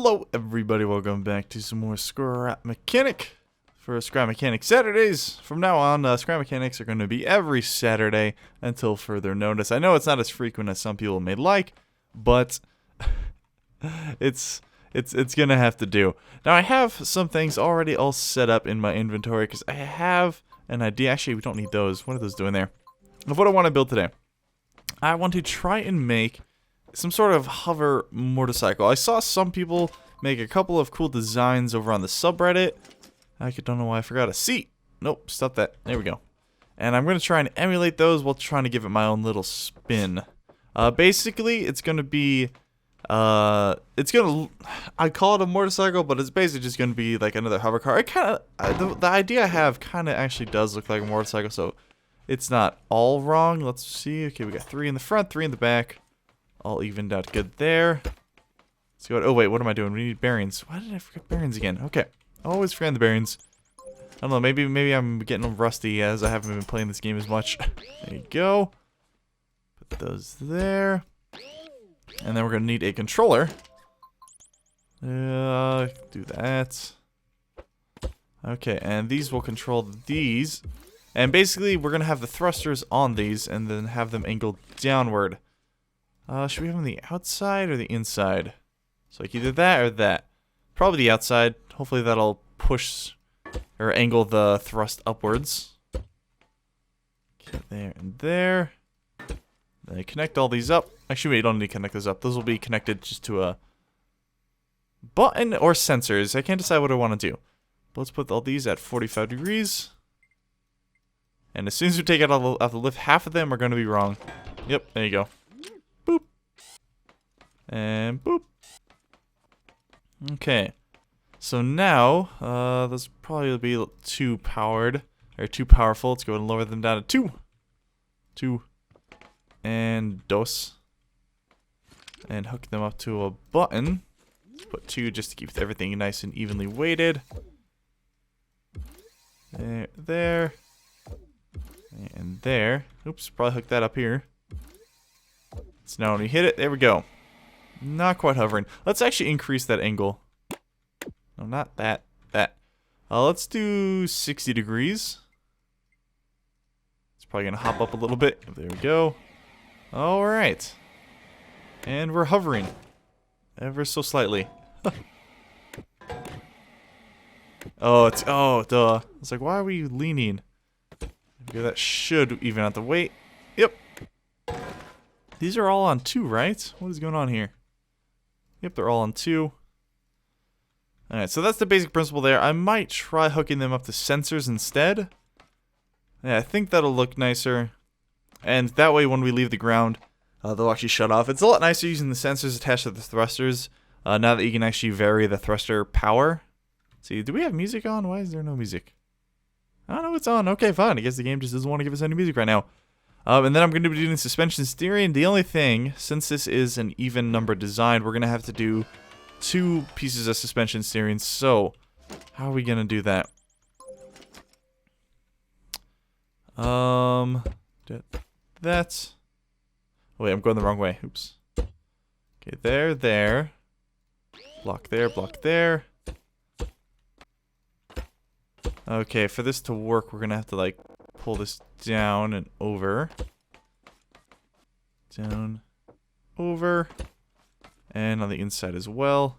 Hello everybody, welcome back to some more Scrap Mechanic for Scrap Mechanic Saturdays. From now on, Scrap Mechanics are going to be every Saturday until further notice. I know it's not as frequent as some people may like, but it's gonna have to do. Now I have some things already all set up in my inventory because I have an idea. Actually, we don't need those. What are those doing there? Of what I want to build today. I want to try and make some sort of hover motorcycle. I saw some people make a couple of cool designs over on the subreddit. I don't know why I forgot a seat. Nope, stop that. There we go. And I'm going to try and emulate those while trying to give it my own little spin. Basically, it's going to be, I call it a motorcycle, but it's basically just going to be like another hover car. The idea I have kind of actually does look like a motorcycle, so it's not all wrong. Let's see. Okay, we got 3 in the front, 3 in the back. All evened out good there. Let's go. Oh wait, what am I doing? We need bearings. Why did I forget bearings again? Okay, always forget the bearings. I don't know. Maybe I'm getting rusty as I haven't been playing this game as much. There you go. Put those there, and then we're gonna need a controller. Do that. Okay, and these will control these, and basically we're gonna have the thrusters on these, and then have them angled downward. Should we have them on the outside or the inside? So like either that or that. Probably the outside. Hopefully that'll push or angle the thrust upwards. Okay, there and there. Then I connect all these up. Actually, we don't need to connect those up. Those will be connected just to a button or sensors. I can't decide what I want to do. But let's put all these at 45 degrees. And as soon as we take it out of the lift, half of them are going to be wrong. Yep, there you go. Boop. And boop. Okay. So now, those probably will be too powered, or too powerful. Let's go and lower them down to 2. 2. And dos. And hook them up to a button. Let's put 2 just to keep everything nice and evenly weighted. There, there. And there. Oops, probably hook that up here. So now when we hit it, there we go. Not quite hovering. Let's actually increase that angle. No, not that. That. Let's do 60 degrees. It's probably going to hop up a little bit. There we go. Alright. And we're hovering. Ever so slightly. Oh, duh. It's like, why are we leaning? Okay, that should even out the weight. Yep. These are all on 2, right? What is going on here? Yep, they're all on 2. Alright, so that's the basic principle there. I might try hooking them up to sensors instead. Yeah, I think that'll look nicer. And that way when we leave the ground, they'll actually shut off. It's a lot nicer using the sensors attached to the thrusters. Now that you can actually vary the thruster power. See, do we have music on? Why is there no music? I don't know, it's on. Okay, fine. I guess the game just doesn't want to give us any music right now. And then I'm going to be doing suspension steering. The only thing, since this is an even number design, we're going to have to do 2 pieces of suspension steering. So, how are we going to do that? That's... Wait, I'm going the wrong way. Oops. Okay, there. Block there, block there. Okay, for this to work, we're going to have to, like, pull this down and over. Down, over. And on the inside as well.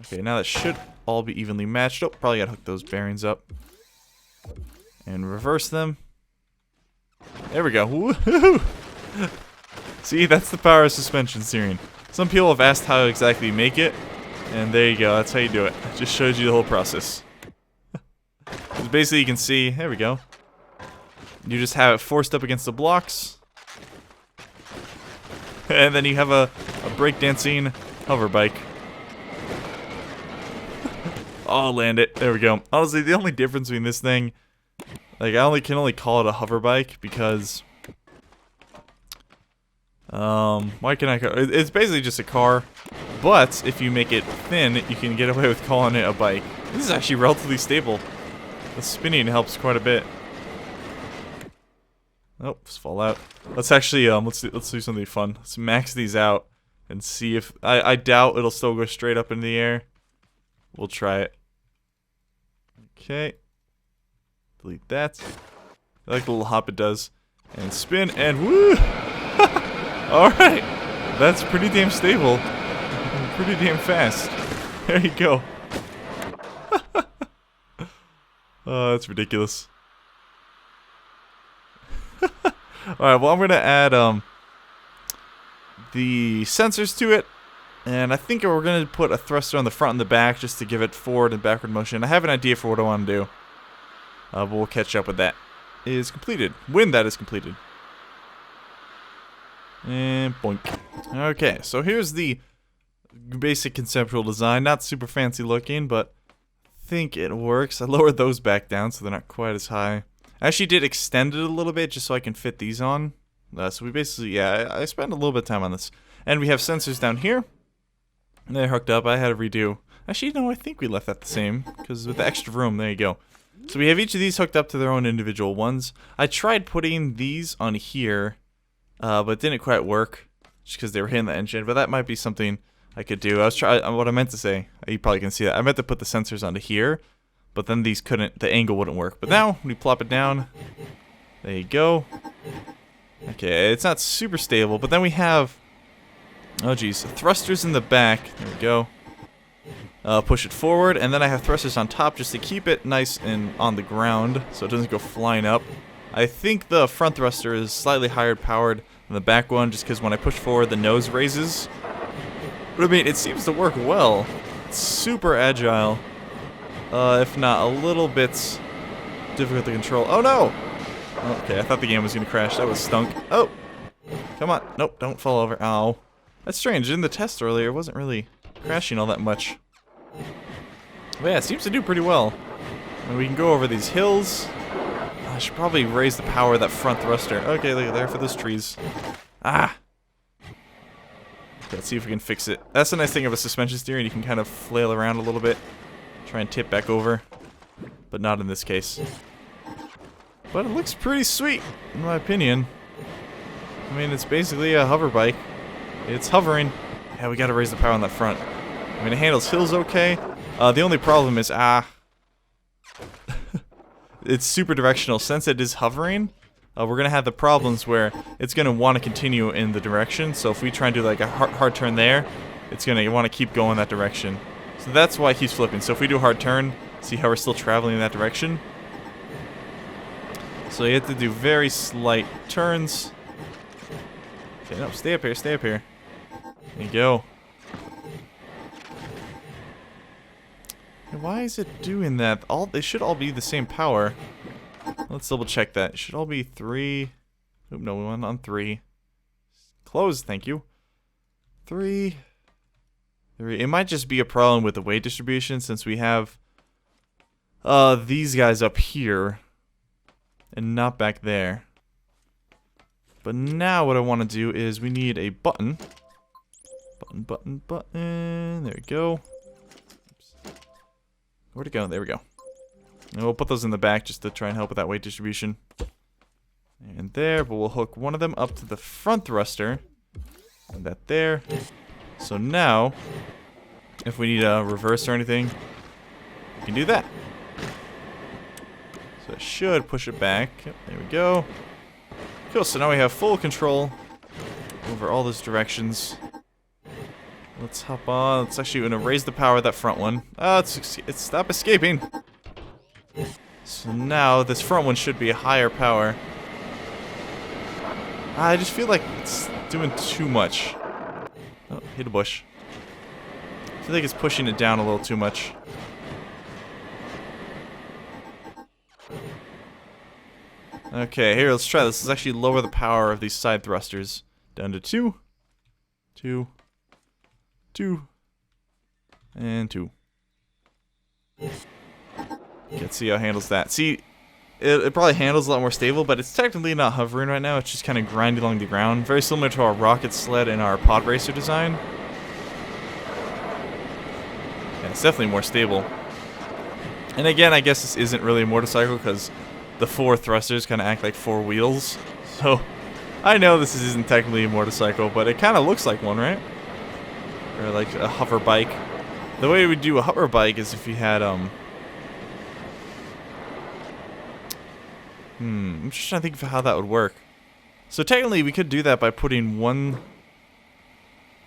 Okay, now that should all be evenly matched. Oh, probably gotta hook those bearings up. And reverse them. There we go. Woohoo! See, that's the power of suspension steering. Some people have asked how exactly you make it. And there you go, that's how you do it. It just shows you the whole process. Basically, you can see, there we go. You just have it forced up against the blocks. And then you have a breakdancing hoverbike. Oh, land it. There we go. Honestly, the only difference between this thing, like, I can only call it a hoverbike because, why can I call it? It's basically just a car, but if you make it thin, you can get away with calling it a bike. This is actually relatively stable. The spinning helps quite a bit. Oh, just fall out. Let's actually let's do something fun. Let's max these out and see if... I doubt it'll still go straight up in the air. We'll try it. Okay. Delete that. I like the little hop it does. And spin, and woo! Alright. That's pretty damn stable. Pretty damn fast. There you go. Oh, that's ridiculous. Alright, well I'm gonna add the sensors to it. And I think we're gonna put a thruster on the front and the back just to give it forward and backward motion. I have an idea for what I want to do. But we'll catch up with that. Is completed. When that is completed. And boink. Okay, so here's the basic conceptual design. Not super fancy looking, but I think it works. I lowered those back down so they're not quite as high. I actually did extend it a little bit just so I can fit these on. So we basically, yeah, I spent a little bit of time on this. And we have sensors down here. They're hooked up. I had to redo. Actually, no, I think we left that the same. Because with the extra room, there you go. So we have each of these hooked up to their own individual ones. I tried putting these on here, but it didn't quite work. Just because they were hitting the engine. But that might be something I could do. What I meant to say, you probably can see that. I meant to put the sensors onto here. But then these couldn't, the angle wouldn't work. But now, when we plop it down, there you go. Okay, it's not super stable, but then we have, oh geez, thrusters in the back. There we go. Push it forward, and then I have thrusters on top just to keep it nice and on the ground, so it doesn't go flying up. I think the front thruster is slightly higher powered than the back one, just because when I push forward, the nose raises. But I mean, it seems to work well. It's super agile. If not a little bit difficult to control. Oh no! Okay, I thought the game was gonna crash. That was stunk. Oh! Come on. Nope, don't fall over. Ow. That's strange. In the test earlier, it wasn't really crashing all that much. But yeah, it seems to do pretty well. And we can go over these hills. I should probably raise the power of that front thruster. Okay, look there for those trees. Ah! Okay, let's see if we can fix it. That's the nice thing of a suspension steering. You can kind of flail around a little bit. Try and tip back over. But not in this case. But it looks pretty sweet, in my opinion. I mean, it's basically a hoverbike. It's hovering. Yeah, we gotta raise the power on that front. I mean, it handles hills okay. The only problem is, it's super directional. Since it is hovering, we're gonna have the problems where it's gonna want to continue in the direction. So if we try and do like a hard turn there, it's gonna want to keep going that direction. So that's why it keeps flipping. So if we do a hard turn, see how we're still traveling in that direction? So you have to do very slight turns. Okay, no, stay up here, stay up here. There you go. Why is it doing that? They should all be the same power. Let's double check that. It should all be 3. Oop, no, we went on 3. Close, thank you. 3. It might just be a problem with the weight distribution since we have these guys up here and not back there. But now what I want to do is we need a button. Button. There we go. Oops. Where'd it go? There we go. And we'll put those in the back just to try and help with that weight distribution. And there, but we'll hook one of them up to the front thruster. And that there. So now, if we need a reverse or anything, we can do that. So I should push it back. Yep, there we go. Cool, so now we have full control over all those directions. Let's hop on. Let's actually gonna raise the power of that front one. It's stop escaping. So now this front one should be a higher power. I just feel like it's doing too much. Oh, hit a bush. I feel like it's pushing it down a little too much. Okay, here, let's try this. Let's actually lower the power of these side thrusters down to 2, 2, 2, and 2. Let's see how it handles that. See, it probably handles a lot more stable, but it's technically not hovering right now. It's just kind of grinding along the ground. Very similar to our rocket sled in our pod racer design. Yeah, it's definitely more stable. And again, I guess this isn't really a motorcycle because the 4 thrusters kind of act like 4 wheels. So, I know this isn't technically a motorcycle, but it kind of looks like one, right? Or like a hoverbike. The way we do a hoverbike is if you had, I'm just trying to think of how that would work. So technically we could do that by putting one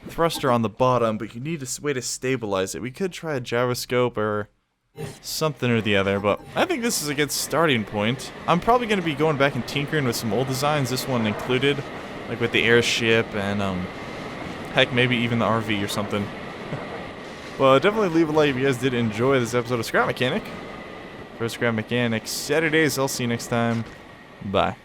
thruster on the bottom, but you need a way to stabilize it. We could try a gyroscope or something or the other, but I think this is a good starting point. I'm probably going to be going back and tinkering with some old designs, this one included, like with the airship and, heck, maybe even the RV or something. Well, definitely leave a like if you guys did enjoy this episode of Scrap Mechanic. For Scrap Mechanic Saturdays, I'll see you next time. Bye.